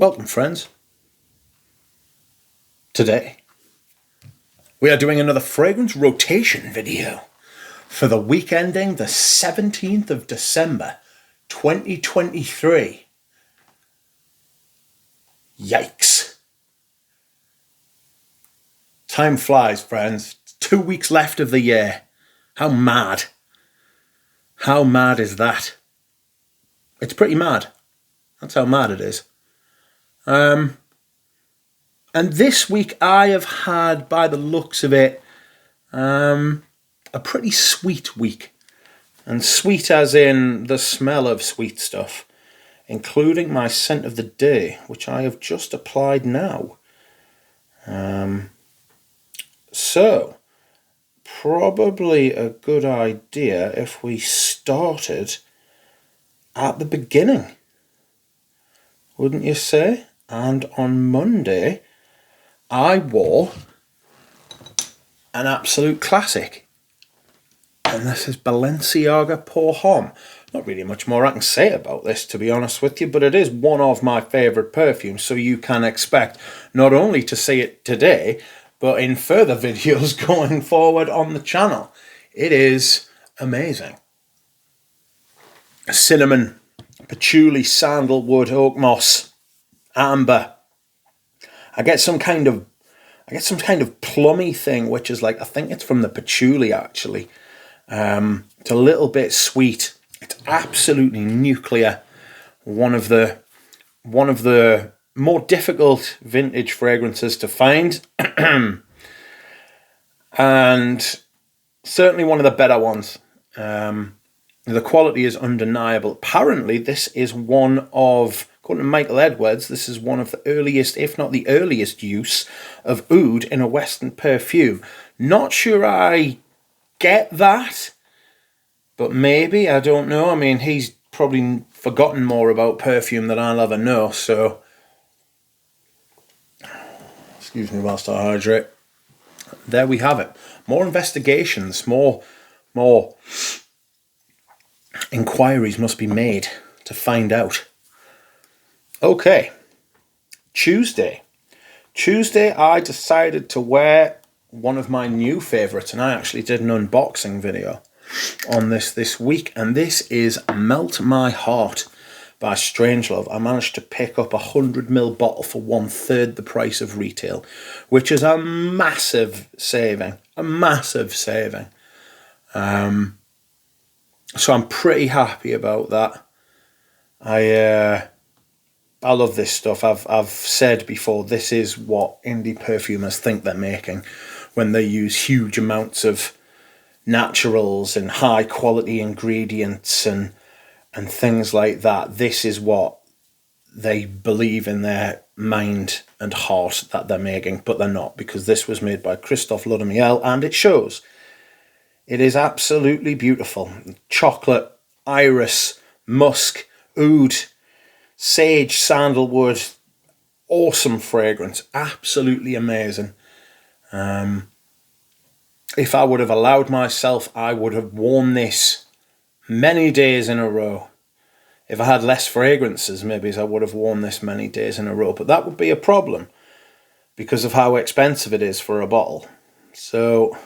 Welcome, friends. Today, we are doing another fragrance rotation video for the week ending the 17th of December, 2023. Yikes. Time flies, friends. 2 weeks left of the year. How mad. How mad is that? It's pretty mad. That's how mad it is. And this week I have had, by the looks of it, a pretty sweet week. And sweet as in the smell of sweet stuff, including my scent of the day, which I have just applied now. So, probably a good idea if we started at the beginning, wouldn't you say? And on Monday, I wore an absolute classic. And this is Balenciaga Pour Homme. Not really much more I can say about this, to be honest with you, but it is one of my favourite perfumes, so you can expect not only to see it today, but in further videos going forward on the channel. It is amazing. Cinnamon, patchouli, sandalwood, oak moss, amber. I get some kind of plummy thing, which is like, I think it's from the patchouli actually. It's a little bit sweet. It's absolutely nuclear. One of the more difficult vintage fragrances to find, and certainly one of the better ones. The quality is undeniable. Apparently, this is one of, according to Michael Edwards, this is one of the earliest, if not the earliest, use of oud in a Western perfume. Not sure I get that, but maybe, I don't know. I mean, he's probably forgotten more about perfume than I'll ever know, so excuse me whilst I hydrate. There we have it. More investigations, more inquiries must be made to find out. Okay, Tuesday I decided to wear one of my new favourites, and I actually did an unboxing video on this week, and this is Melt My Heart by Strangelove. I managed to pick up a 100ml bottle for 1/3 the price of retail, which is a massive saving. So I'm pretty happy about that. I love this stuff. I've said before, this is what indie perfumers think they're making when they use huge amounts of naturals and high quality ingredients and things like that. This is what they believe in their mind and heart that they're making, but they're not, because this was made by Christophe Ludemiel, and it shows. It is absolutely beautiful. Chocolate, iris, musk, oud, sage, sandalwood. Awesome fragrance. Absolutely amazing. If I would have allowed myself, I would have worn this many days in a row. If I had less fragrances, maybe I would have worn this many days in a row. But that would be a problem because of how expensive it is for a bottle. So,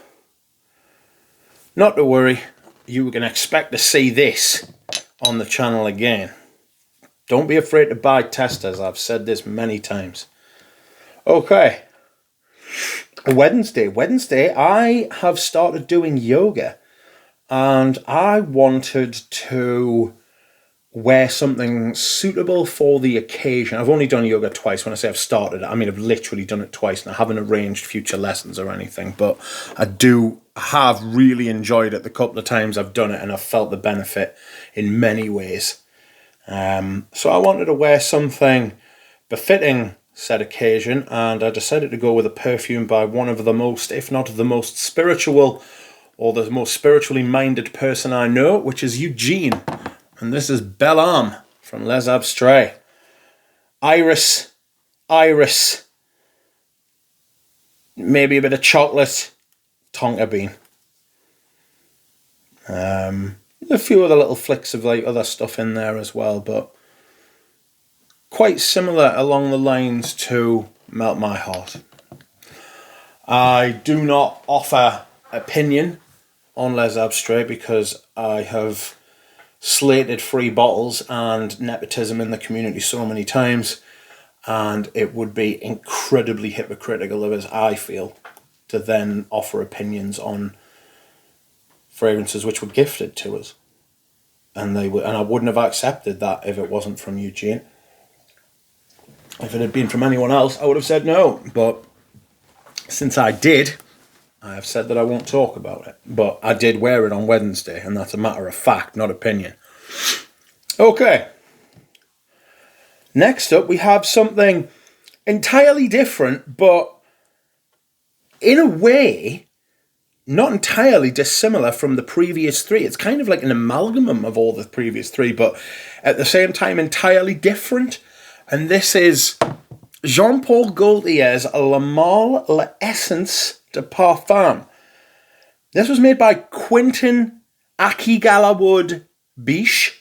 not to worry, you can expect to see this on the channel again. Don't be afraid to buy testers. I've said this many times. Okay. Wednesday, I have started doing yoga, and I wanted to wear something suitable for the occasion. I've only done yoga twice. When I say I've started, I mean I've literally done it twice, and I haven't arranged future lessons or anything, but I have really enjoyed it the couple of times I've done it, and I've felt the benefit in many ways. So I wanted to wear something befitting said occasion, and I decided to go with a perfume by one of the most, if not the most spiritual, or the most spiritually minded person I know, which is Eugene. And this is Belle Âme from Les Abstraits. Iris, maybe a bit of chocolate, tonka bean. A few other little flicks of like other stuff in there as well, but quite similar along the lines to Melt My Heart. I do not offer opinion on Les Abstrait because I have slated free bottles and nepotism in the community so many times, and it would be incredibly hypocritical of us, I feel, to then offer opinions on fragrances which were gifted to us. And I wouldn't have accepted that if it wasn't from Eugene. If it had been from anyone else, I would have said no. But since I did, I have said that I won't talk about it. But I did wear it on Wednesday, and that's a matter of fact, not opinion. Okay. Next up, we have something entirely different, but in a way, not entirely dissimilar from the previous three. It's kind of like an amalgam of all the previous three, but at the same time, entirely different. And this is Jean-Paul Gaultier's Le Male l'Essence de Parfum. This was made by Quentin Akigalawood Biche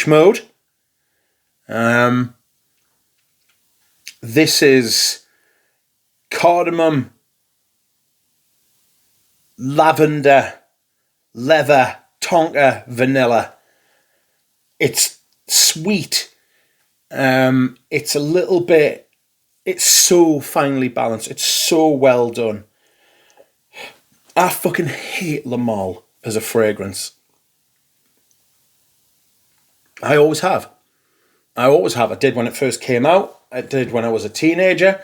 Mode. This is cardamom, lavender, leather, tonka, vanilla. It's sweet. It's a little bit, it's so finely balanced. It's so well done. I fucking hate Le Male as a fragrance. I always have. I did when it first came out. I did when I was a teenager.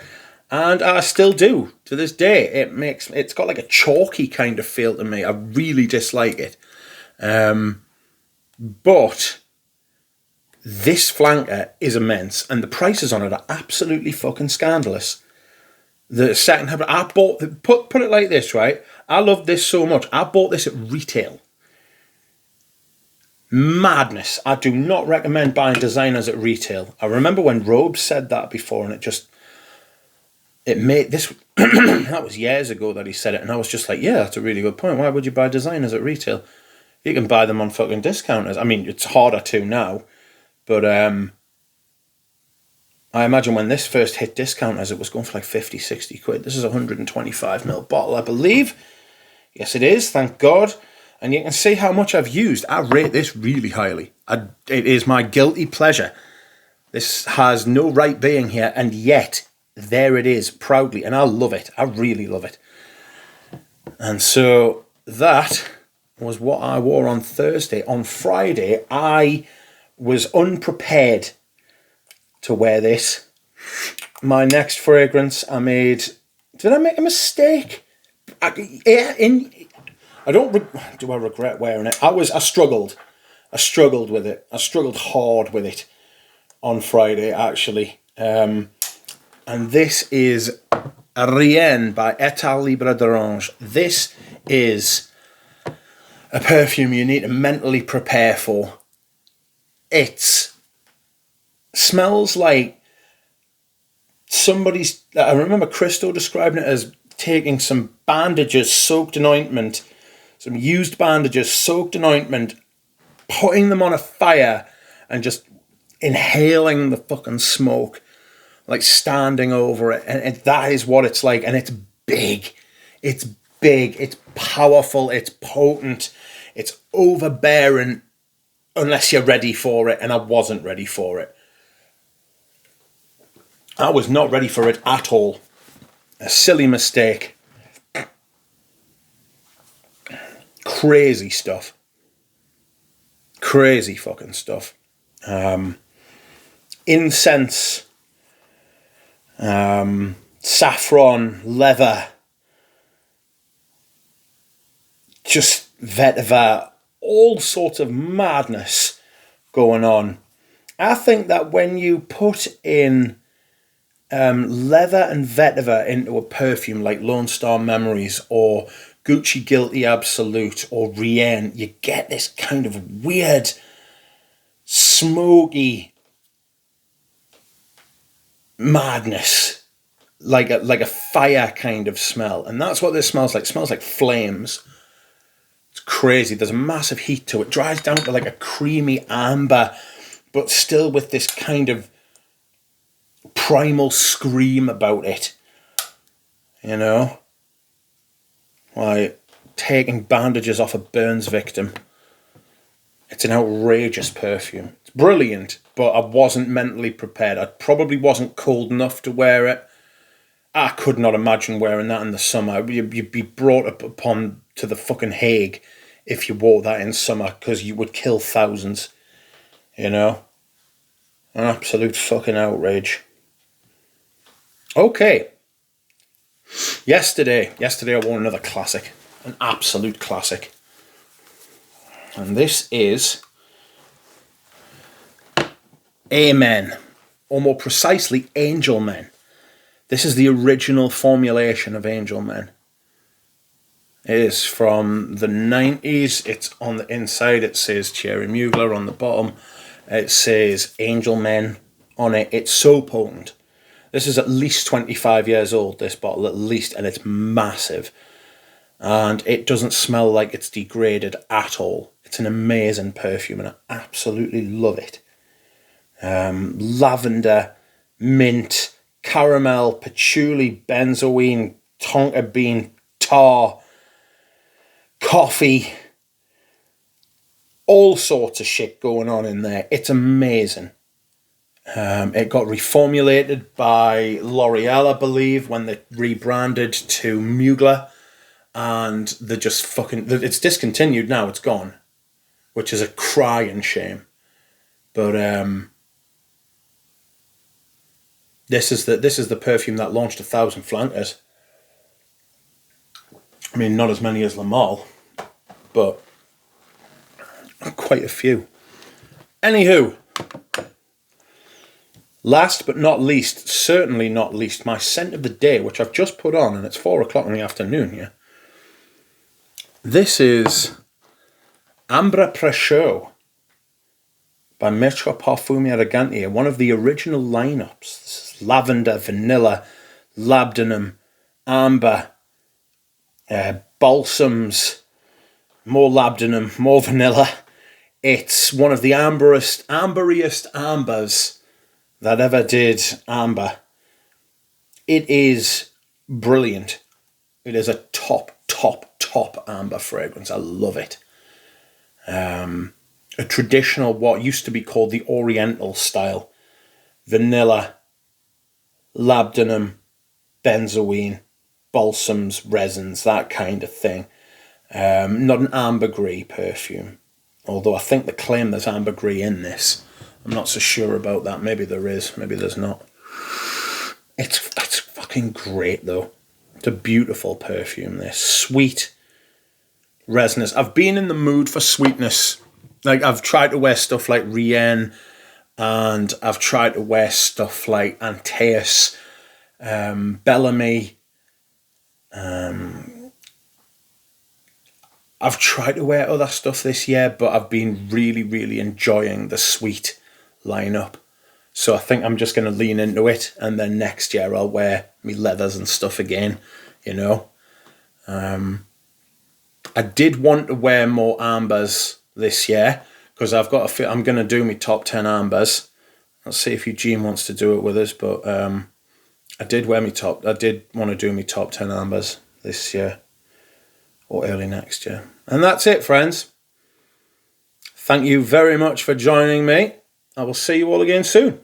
And I still do to this day. It's got like a chalky kind of feel to me. I really dislike it. But this flanker is immense, and the prices on it are absolutely fucking scandalous. The second hand, I bought, put it like this, right? I love this so much. I bought this at retail. Madness. I do not recommend buying designers at retail. I remember when Robes said that before, and it made this, that was years ago that he said it, and I was just like, yeah, that's a really good point. Why would you buy designers at retail? You can buy them on fucking discounters. I mean, it's harder to now, but I imagine when this first hit discounters, it was going for like 50, 60 quid. This is a 125ml bottle, I believe. Yes, it is, thank God. And you can see how much I've used. I rate this really highly. It is my guilty pleasure. This has no right being here, and yet there it is, proudly. And I love it. I really love it. And so that was what I wore on Thursday. On Friday, I was unprepared to wear this. My next fragrance, did I make a mistake? Do I regret wearing it? I struggled. I struggled with it. I struggled hard with it on Friday, actually. And this is Rien by Etal Libre d'Orange. This is a perfume you need to mentally prepare for. It smells like I remember Christo describing it as taking some bandages soaked in ointment, some used bandages soaked in ointment, putting them on a fire and just inhaling the fucking smoke, like standing over it. And that is what it's like. And it's big. It's big. It's powerful. It's potent. It's overbearing unless you're ready for it. And I wasn't ready for it. I was not ready for it at all. A silly mistake. Crazy stuff. Crazy fucking stuff. Incense, saffron, leather, just vetiver, all sorts of madness going on. I think that when you put in leather and vetiver into a perfume like Lone Star Memories or Gucci Guilty Absolute or Rien, you get this kind of weird, smoky madness, like a fire kind of smell. And that's what this smells like. It smells like flames. It's crazy. There's a massive heat to it. It dries down to like a creamy amber, but still with this kind of primal scream about it. You know? Like taking bandages off a burns victim. It's an outrageous perfume. It's brilliant, but I wasn't mentally prepared. I probably wasn't cold enough to wear it. I could not imagine wearing that in the summer. You'd be brought up upon to the fucking Hague if you wore that in summer, because you would kill thousands. You know? An absolute fucking outrage. Okay. Yesterday I wore another classic. An absolute classic. And this is Amen. Or more precisely, Angel Men. This is the original formulation of Angel Men. It is from the 90s. It's on the inside. It says Thierry Mugler on the bottom. It says Angel Men on it. It's so potent. This is at least 25 years old, this bottle, at least, and it's massive. And it doesn't smell like it's degraded at all. It's an amazing perfume, and I absolutely love it. Lavender, mint, caramel, patchouli, benzoin, tonka bean, tar, coffee, all sorts of shit going on in there. It's amazing. It got reformulated by L'Oreal, I believe, when they rebranded to Mugler, and they're just fucking... It's discontinued now, it's gone, which is a crying shame. But this is the perfume that launched 1,000 flankers. I mean, not as many as Le Male, but quite a few. Anywho, last but not least, certainly not least, my scent of the day, which I've just put on, and it's 4 o'clock in the afternoon, yeah. This is Ambra Prechaux by Maître Parfumé Elegante, one of the original lineups. This is lavender, vanilla, labdanum, amber, balsams, more labdanum, more vanilla. It's one of the amberiest ambers that ever did amber. It is brilliant. It is a top amber fragrance. I love it. A traditional, what used to be called the Oriental style. Vanilla, labdanum, benzoin, balsams, resins, that kind of thing. Not an ambergris perfume. Although I think they claim there's ambergris in this. I'm not so sure about that. Maybe there is, maybe there's not. It's fucking great though. It's a beautiful perfume, this. Sweet, resinous. I've been in the mood for sweetness. Like, I've tried to wear stuff like Rien, and I've tried to wear stuff like Antaeus, Bellamy. I've tried to wear other stuff this year, but I've been really enjoying the sweet lineup. So I think I'm just going to lean into it, and then next year I'll wear me leathers and stuff again, you know. I did want to wear more ambers this year, because I've got I'm going to do my top 10 ambers. Let's see if Eugene wants to do it with us, but I did want to do my top 10 ambers this year, or early next year. And that's it, friends. Thank you very much for joining me. I will see you all again soon.